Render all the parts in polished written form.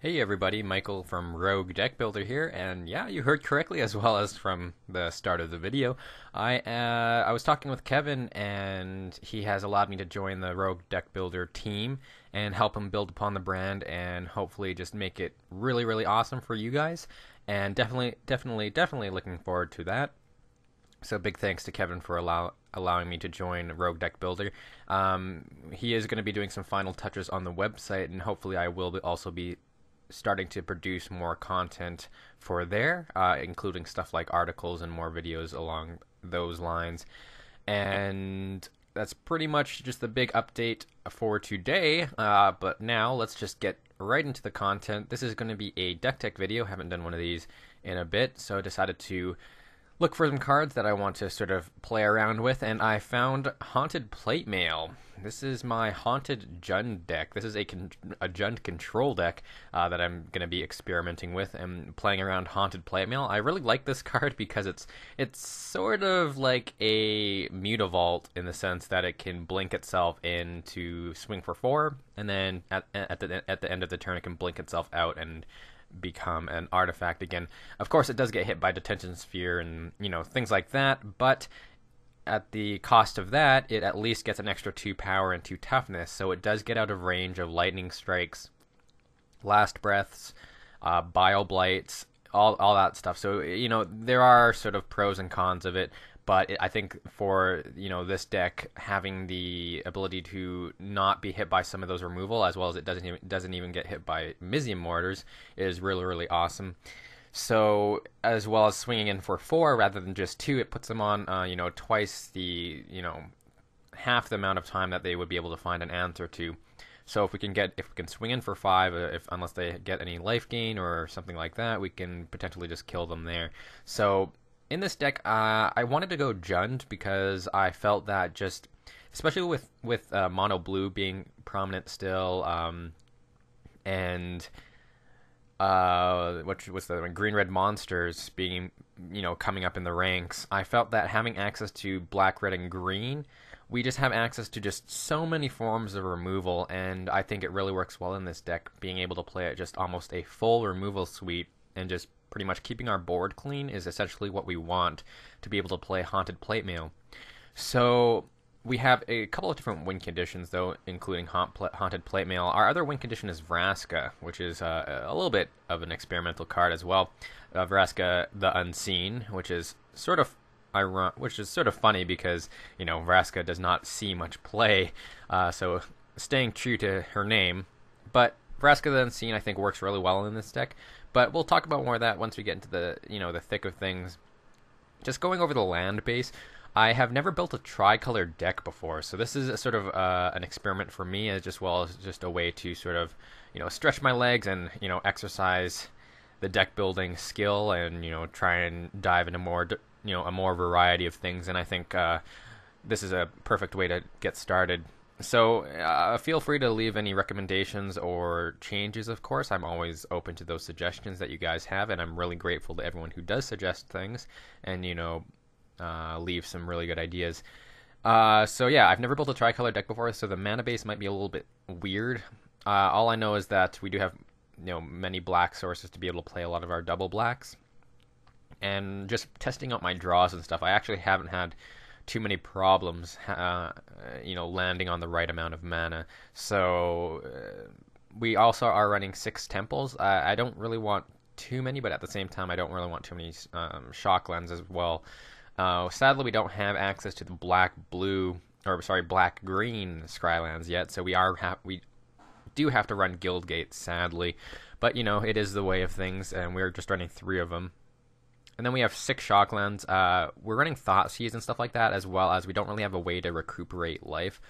Hey everybody, Michael from RogueDeckbuilder here, and yeah, you heard correctly as well as from the start of the video. I was talking with Kevin, and he has allowed me to join the RogueDeckbuilder team and help him build upon the brand, and hopefully just make it really awesome for you guys. And definitely looking forward to that. So big thanks to Kevin for allowing me to join Rogue Deck Builder. He is going to be doing some final touches on the website, and hopefully I will also be starting to produce more content for there, including stuff like articles and more videos along those lines. And that's pretty much just the big update for today. But now let's just get right into the content. This is going to be a deck tech video. Haven't done one of these in a bit, so I decided to look for some cards that I want to sort of play around with, and I found Haunted Plate Mail. This is my Haunted Jund deck. This is a Jund control deck that I'm going to be experimenting with and playing around Haunted Plate Mail. I really like this card because it's sort of like a Mutavault in the sense that it can blink itself in to swing for 4, and then at the end of the turn it can blink itself out and become an artifact again. Of course, it does get hit by Detention Sphere and things like that, but at the cost of that, it at least gets an extra 2 power and 2 toughness, so it does get out of range of lightning strikes, last breaths, bile blights, all that stuff. So there are sort of pros and cons of it. But I think for this deck, having the ability to not be hit by some of those removal, as well as it doesn't even get hit by Mizium Mortars, is really awesome. So as well as swinging in for 4 rather than just 2, it puts them on twice the half the amount of time that they would be able to find an answer to. So if we can swing in for 5, unless they get any life gain or something like that, we can potentially just kill them there. So in this deck, I wanted to go Jund because I felt that just, especially with mono blue being prominent still, and what was the green red monsters being coming up in the ranks, I felt that having access to black, red, and green, we just have access to just so many forms of removal, and I think it really works well in this deck, being able to play it just almost a full removal suite and just pretty much keeping our board clean is essentially what we want to be able to play Haunted Plate Mail. So we have a couple of different win conditions, though, including Haunted Plate Mail. Our other win condition is Vraska, which is a little bit of an experimental card as well. Vraska the Unseen, which is sort of funny because Vraska does not see much play, so staying true to her name. But Vraska the Unseen, I think, works really well in this deck. But we'll talk about more of that once we get into the thick of things. Just going over the land base, I have never built a tricolor deck before, so this is a sort of an experiment for me, as well as just a way to sort of stretch my legs and exercise the deck building skill and try and dive into more a more variety of things. And I think this is a perfect way to get started. So feel free to leave any recommendations or changes, of course. I'm always open to those suggestions that you guys have, and I'm really grateful to everyone who does suggest things and, leave some really good ideas. So yeah, I've never built a tricolor deck before, so the mana base might be a little bit weird. All I know is that we do have many black sources to be able to play a lot of our double blacks. And just testing out my draws and stuff, I actually haven't had too many problems, landing on the right amount of mana. So we also are running 6 temples. I don't really want too many, but at the same time, I don't really want too many shock lands as well. Sadly, we don't have access to the black green Scrylands yet, so we do have to run Guildgate, sadly. But it is the way of things, and we're just running 3 of them. And then we have 6 Shocklands. We're running Thoughtseize and stuff like that, as well as we don't really have a way to recuperate life.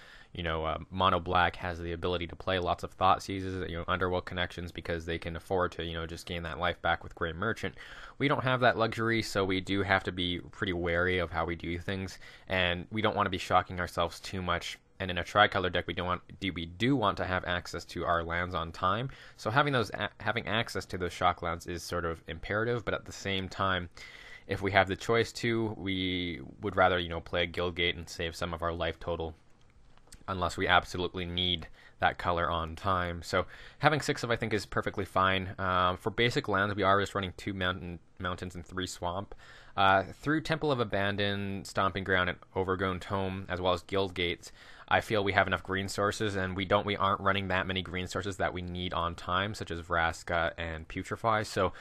Mono Black has the ability to play lots of Thoughtseizes, Underworld connections, because they can afford to, just gain that life back with Grey Merchant. We don't have that luxury, so we do have to be pretty wary of how we do things, and we don't want to be shocking ourselves too much. And in a tricolor deck, we do want to have access to our lands on time. So having access to those shock lands is sort of imperative. But at the same time, if we have the choice to, we would rather play a Guildgate and save some of our life total. unless we absolutely need that color on time. So having 6 of I think is perfectly fine. For basic lands, we are just running 2 mountains and 3 swamp. Through Temple of Abandon, Stomping Ground, and Overgrown Tome, as well as Guild Gates, I feel we have enough green sources, and we aren't running that many green sources that we need on time, such as Vraska and Putrefy. So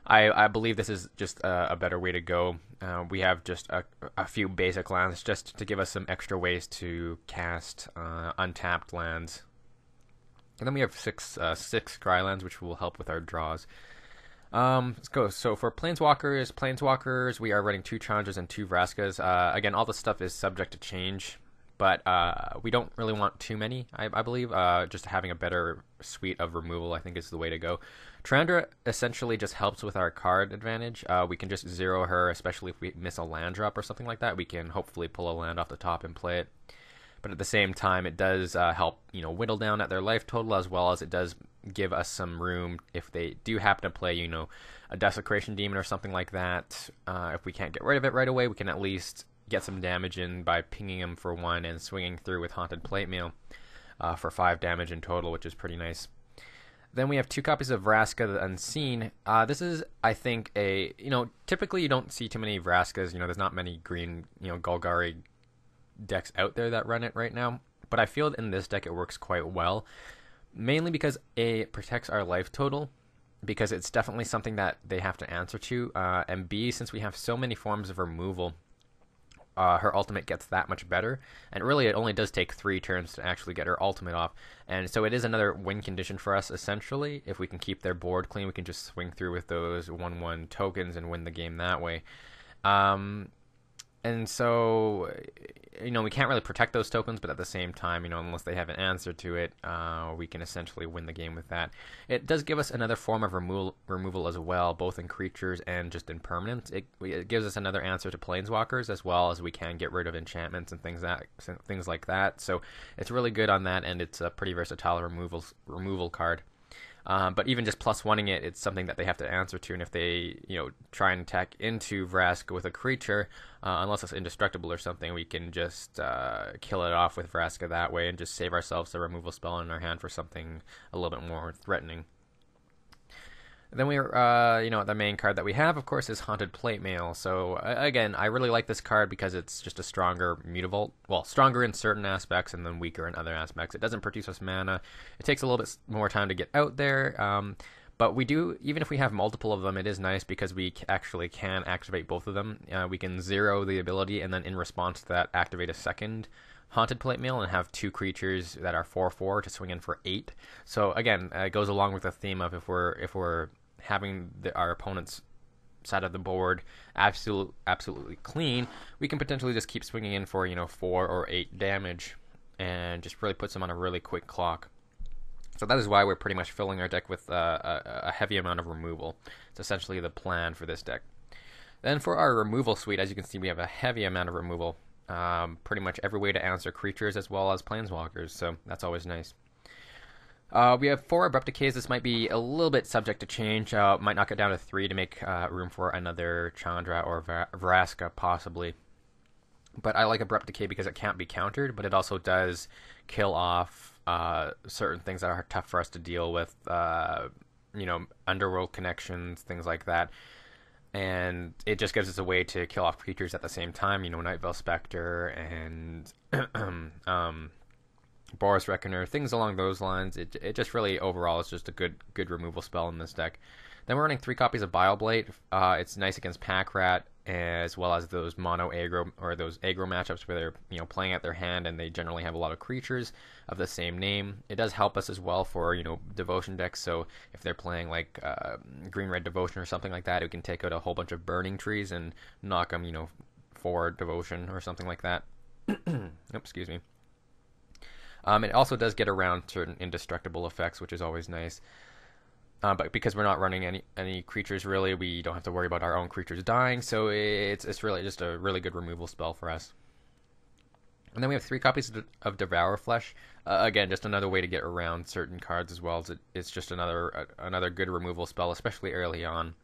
I believe this is just a better way to go. We have just a few basic lands just to give us some extra ways to cast untapped lands. And then we have six Crylands, which will help with our draws. Let's go. So for Planeswalkers, we are running 2 Challenges and 2 Vraskas. Again, all this stuff is subject to change, but we don't really want too many, I believe. Just having a better suite of removal, I think, is the way to go. Trandra essentially just helps with our card advantage. We can just zero her, especially if we miss a land drop or something like that. We can hopefully pull a land off the top and play it. But at the same time, it does help, whittle down at their life total, as well as it does give us some room if they do happen to play, a Desecration Demon or something like that. If we can't get rid of it right away, we can at least get some damage in by pinging them for 1 and swinging through with Haunted Plate Mail for 5 damage in total, which is pretty nice. Then we have 2 copies of Vraska the Unseen. This is, I think, typically you don't see too many Vraskas. There's not many green, Golgari decks out there that run it right now, but I feel in this deck it works quite well, mainly because A, it protects our life total, because it's definitely something that they have to answer to, and B, since we have so many forms of removal, her ultimate gets that much better, and really it only does take 3 turns to actually get her ultimate off, and so it is another win condition for us essentially. If we can keep their board clean, we can just swing through with those 1/1 tokens and win the game that way. And so, we can't really protect those tokens, but at the same time, unless they have an answer to it, we can essentially win the game with that. It does give us another form of removal as well, both in creatures and just in permanents. It gives us another answer to Planeswalkers, as well as we can get rid of enchantments and things like that. So it's really good on that, and it's a pretty versatile removal card. But even just +1ing it, it's something that they have to answer to, and if they, try and attack into Vraska with a creature, unless it's indestructible or something, we can just kill it off with Vraska that way and just save ourselves a removal spell in our hand for something a little bit more threatening. Then the main card that we have, of course, is Haunted Plate Mail. So again, I really like this card because it's just a stronger Mutavault. Well, stronger in certain aspects and then weaker in other aspects. It doesn't produce us mana. It takes a little bit more time to get out there. But we do, even if we have multiple of them, it is nice because we actually can activate both of them. We can zero the ability and then in response to that, activate a second Haunted Plate Mail and have 2 creatures that are 4/4 to swing in for 8. So again, it goes along with the theme of if we're having our opponent's side of the board absolutely clean, we can potentially just keep swinging in for 4 or 8 damage and just really puts them on a really quick clock. So that is why we're pretty much filling our deck with a heavy amount of removal. It's essentially the plan for this deck. Then for our removal suite, as you can see, we have a heavy amount of removal. Pretty much every way to answer creatures as well as Planeswalkers, so that's always nice. We have 4 Abrupt Decays. This might be a little bit subject to change. Might knock it down to 3 to make room for another Chandra or Vraska, possibly. But I like Abrupt Decay because it can't be countered, but it also does kill off certain things that are tough for us to deal with. Underworld connections, things like that. And it just gives us a way to kill off creatures at the same time. Night Veil Spectre and Boris Reckoner, things along those lines. It just really, overall, is just a good removal spell in this deck. Then we're running 3 copies of Bile-Blight. It's nice against Pack Rat, as well as those mono aggro or those aggro matchups where they're playing at their hand and they generally have a lot of creatures of the same name. It does help us as well for devotion decks. So if they're playing like green red devotion or something like that, it can take out a whole bunch of burning trees and knock them for devotion or something like that. Excuse me. It also does get around certain indestructible effects, which is always nice. But because we're not running any creatures, really, we don't have to worry about our own creatures dying. So it's really just a really good removal spell for us. And then we have 3 copies of Devour Flesh. Again, just another way to get around certain cards as well. It's just another good removal spell, especially early on.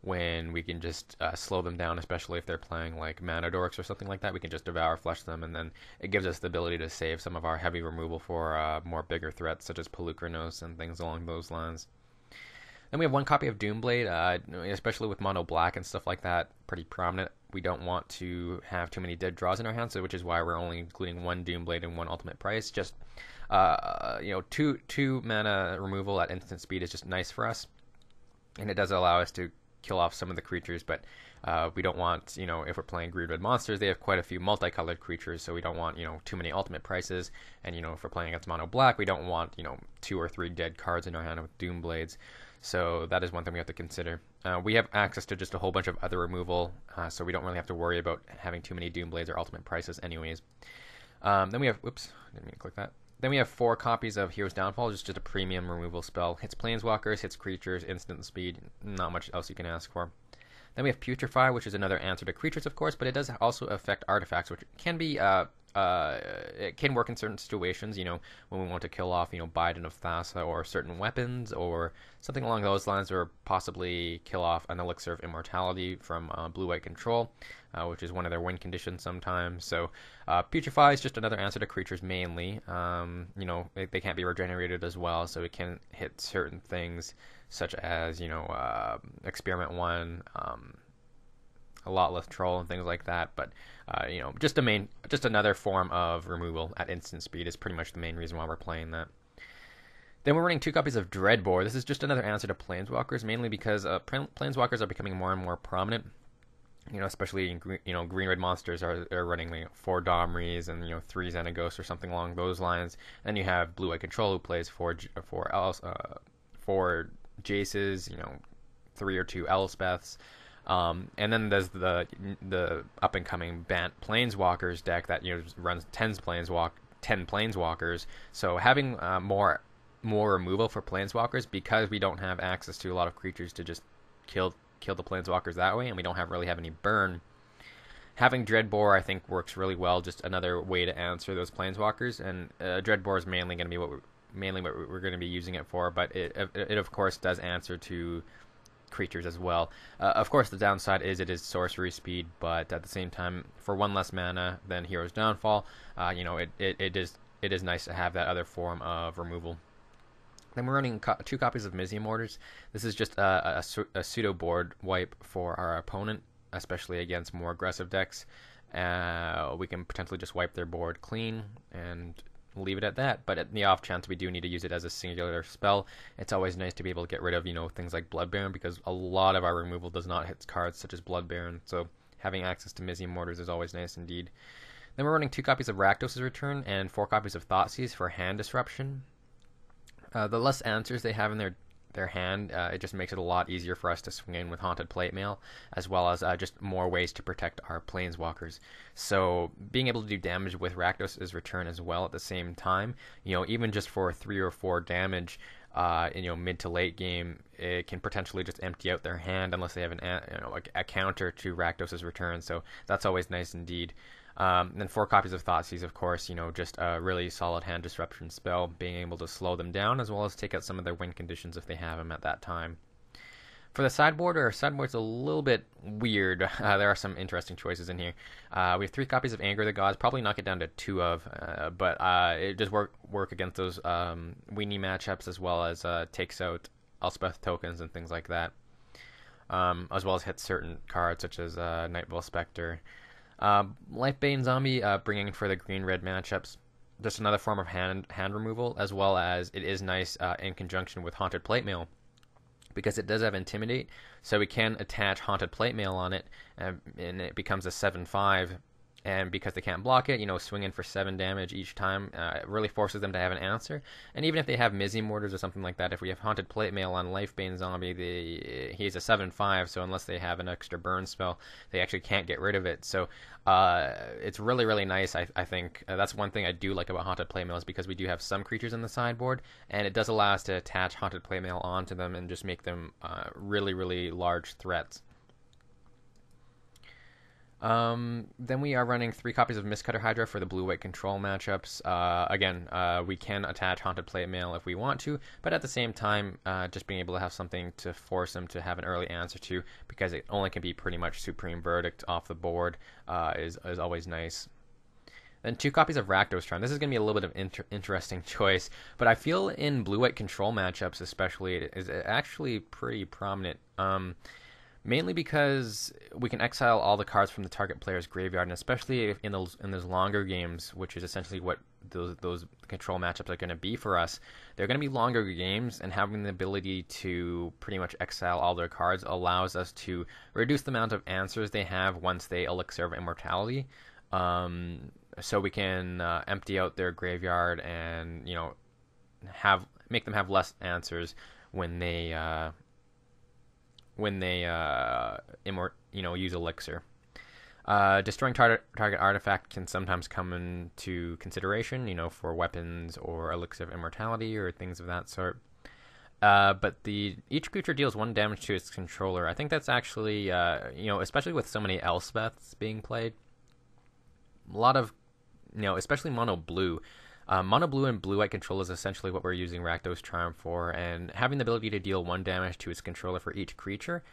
when we can just slow them down, especially if they're playing like mana dorks or something like that. We can just devour flush them, and then it gives us the ability to save some of our heavy removal for more bigger threats such as Pelucranos and things along those lines. Then we have one copy of Doomblade, especially with mono black and stuff like that, pretty prominent. We don't want to have too many dead draws in our hands, which is why we're only including one Doomblade and one ultimate price. Just two mana removal at instant speed is just nice for us, and it does allow us to kill off some of the creatures, but we don't want, if we're playing green red monsters, they have quite a few multicolored creatures, so we don't want, too many ultimate prices. And, if we're playing against mono black, we don't want, 2 or 3 dead cards in our hand with Doomblades. So that is one thing we have to consider. We have access to just a whole bunch of other removal, so we don't really have to worry about having too many Doomblades or ultimate prices anyways. Then we have, oops, didn't mean to click that. Then we have 4 copies of Hero's Downfall, just a premium removal spell. Hits planeswalkers, hits creatures, instant speed, not much else you can ask for. Then we have Putrefy, which is another answer to creatures, of course, but it does also affect artifacts, which can be, it can work in certain situations, when we want to kill off, Bidon of Thassa or certain weapons or something along those lines, or possibly kill off an Elixir of Immortality from blue-white control, which is one of their win conditions sometimes. So Putrefy is just another answer to creatures mainly. They can't be regenerated as well, so it can hit certain things such as, Experiment 1, a lot less troll and things like that, but just another form of removal at instant speed is pretty much the main reason why we're playing that. Then we're running 2 copies of Dreadbore. This is just another answer to Planeswalkers, mainly because Planeswalkers are becoming more and more prominent. Especially in green red monsters are running like 4 Domries and 3 Xenagos or something along those lines. And you have blue-white control who plays 4 Jaces, 3 or 2 Elspeths. And then there's the up and coming Bant Planeswalkers deck that runs 10 Planeswalkers. So having more removal for Planeswalkers, because we don't have access to a lot of creatures to just kill the Planeswalkers that way, and we don't really have any burn. Having Dreadbore, I think, works really well. Just another way to answer those Planeswalkers, and Dreadbore is mainly going to be what we're going to be using it for. But it of course does answer to creatures as well. Of course, the downside is it is sorcery speed, but at the same time, for 1 less mana than Hero's Downfall, it is nice to have that other form of removal. Then we're running 2 copies of Mizzium Orders. This is just a pseudo board wipe for our opponent, especially against more aggressive decks. We can potentially just wipe their board clean and leave it at that. But at the off chance we do need to use it as a singular spell, it's always nice to be able to get rid of things like Blood Baron, because a lot of our removal does not hit cards such as Blood Baron. So having access to Mizzium Orders is always nice indeed. Then we're running 2 copies of Rakdos' Return and 4 copies of Thoughtseize for hand disruption. The less answers they have in their hand, it just makes it a lot easier for us to swing in with Haunted Plate Mail, as well as just more ways to protect our Planeswalkers. So being able to do damage with Rakdos' Return as well at the same time, even just for 3 or 4 damage in mid to late game, it can potentially just empty out their hand unless they have a counter to Rakdos' Return. So that's always nice indeed. Then 4 copies of Thoughtseize, of course, just a really solid hand disruption spell, being able to slow them down as well as take out some of their win conditions if they have them at that time. For the sideboard, our sideboard's a little bit weird. There are some interesting choices in here. We have 3 copies of Anger of the Gods, probably knock it down to 2 of, but it does work against those weenie matchups, as well as takes out Elspeth tokens and things like that, as well as hits certain cards such as Nightveil Spectre. Lifebane Zombie, bringing for the green-red matchups, just another form of hand removal, as well as it is nice in conjunction with Haunted Plate Mail, because it does have Intimidate, so we can attach Haunted Plate Mail on it, and it becomes a 7/5, and because they can't block it, swing in for 7 damage each time, it really forces them to have an answer. And even if they have Mizzium Orders or something like that, if we have Haunted Plate Mail on Lifebane Zombie, he's a 7/5, so unless they have an extra burn spell, they actually can't get rid of it. So it's really, really nice, I think. That's one thing I do like about Haunted Plate Mail, is because we do have some creatures in the sideboard, and it does allow us to attach Haunted Plate Mail onto them and just make them really, really large threats. Then we are running 3 copies of Mistcutter Hydra for the blue-white control matchups. Again, we can attach Haunted Plate Mail if we want to, but at the same time, just being able to have something to force them to have an early answer to, because it only can be pretty much Supreme Verdict off the board, is always nice. Then 2 copies of Rakdos Charm. This is going to be a little bit of interesting choice, but I feel in blue-white control matchups especially, it is actually pretty prominent. Mainly because we can exile all the cards from the target player's graveyard, and especially in those longer games, which is essentially what those control matchups are going to be for us. They're going to be longer games, and having the ability to pretty much exile all their cards allows us to reduce the amount of answers they have once they Elixir of Immortality. So we can empty out their graveyard and make them have less answers when they use Elixir. Destroying target artifact can sometimes come into consideration, for weapons or Elixir of Immortality or things of that sort. But each creature deals 1 damage to its controller. I think that's actually, especially with so many Elspeths being played, a lot of, especially mono blue. Mono blue and blue white control is essentially what we're using Rakdos Charm for, and having the ability to deal 1 damage to its controller for each creature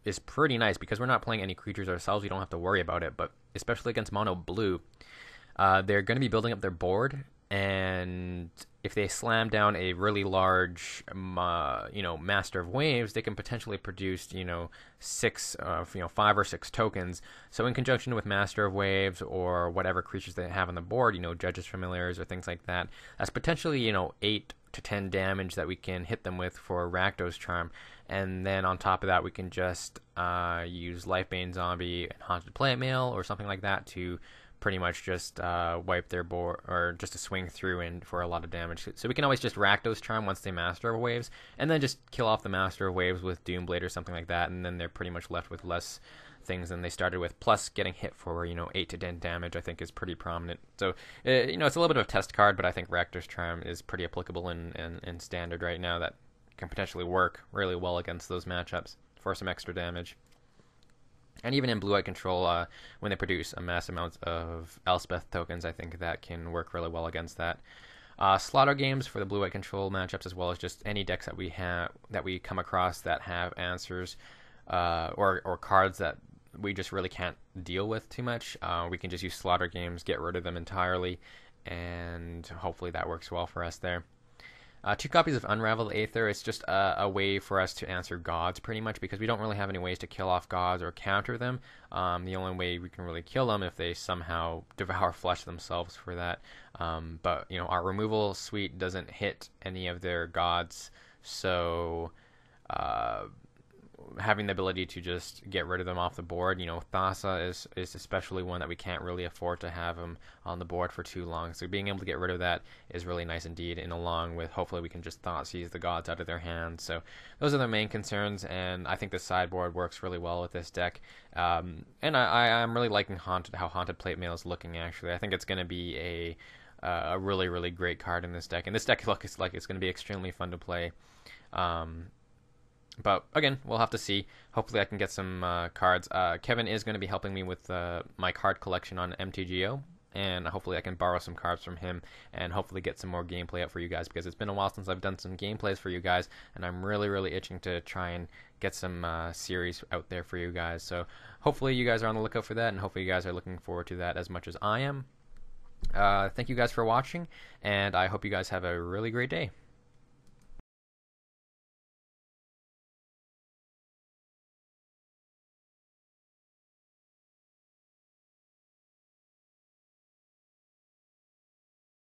is pretty nice, because we're not playing any creatures ourselves. We don't have to worry about it, but especially against mono blue, they're going to be building up their board, and if they slam down a really large, Master of Waves, they can potentially produce, 5 or 6 tokens. So in conjunction with Master of Waves or whatever creatures they have on the board, Judges Familiars or things like that, that's potentially, 8 to 10 damage that we can hit them with for Rakdos Charm. And then on top of that, we can just use Lifebane Zombie and Haunted Plate Mail or something like that to pretty much just wipe their board, or just to swing through and for a lot of damage. So we can always just Rakdos Charm once they Master of Waves, and then just kill off the Master of Waves with Doomblade or something like that, and then they're pretty much left with less things than they started with. Plus, getting hit for 8 to 10 damage, I think, is pretty prominent. So it's a little bit of a test card, but I think Rakdos Charm is pretty applicable in Standard right now. That can potentially work really well against those matchups for some extra damage. And even in blue-white control, when they produce a mass amount of Elspeth tokens, I think that can work really well against that. Slaughter games for the blue-white control matchups, as well as just any decks that we come across that have answers or cards that we just really can't deal with too much. We can just use slaughter games, get rid of them entirely, and hopefully that works well for us there. 2 copies of Unraveled Aether. It's just a way for us to answer gods, pretty much, because we don't really have any ways to kill off gods or counter them. The only way we can really kill them if they somehow devour flesh themselves for that. But our removal suite doesn't hit any of their gods, so having the ability to just get rid of them off the board. Thassa is especially one that we can't really afford to have them on the board for too long. So being able to get rid of that is really nice indeed, and along with hopefully we can just Thoughtseize the gods out of their hands. So those are the main concerns, and I think the sideboard works really well with this deck. And I'm really liking how Haunted Plate Mail is looking, actually. I think it's going to be a really, really great card in this deck. And this deck looks like it's going to be extremely fun to play. But again, we'll have to see. Hopefully I can get some cards. Kevin is going to be helping me with my card collection on MTGO, and hopefully I can borrow some cards from him and hopefully get some more gameplay out for you guys, because it's been a while since I've done some gameplays for you guys, and I'm really, really itching to try and get some series out there for you guys. So hopefully you guys are on the lookout for that, and hopefully you guys are looking forward to that as much as I am. Thank you guys for watching, and I hope you guys have a really great day.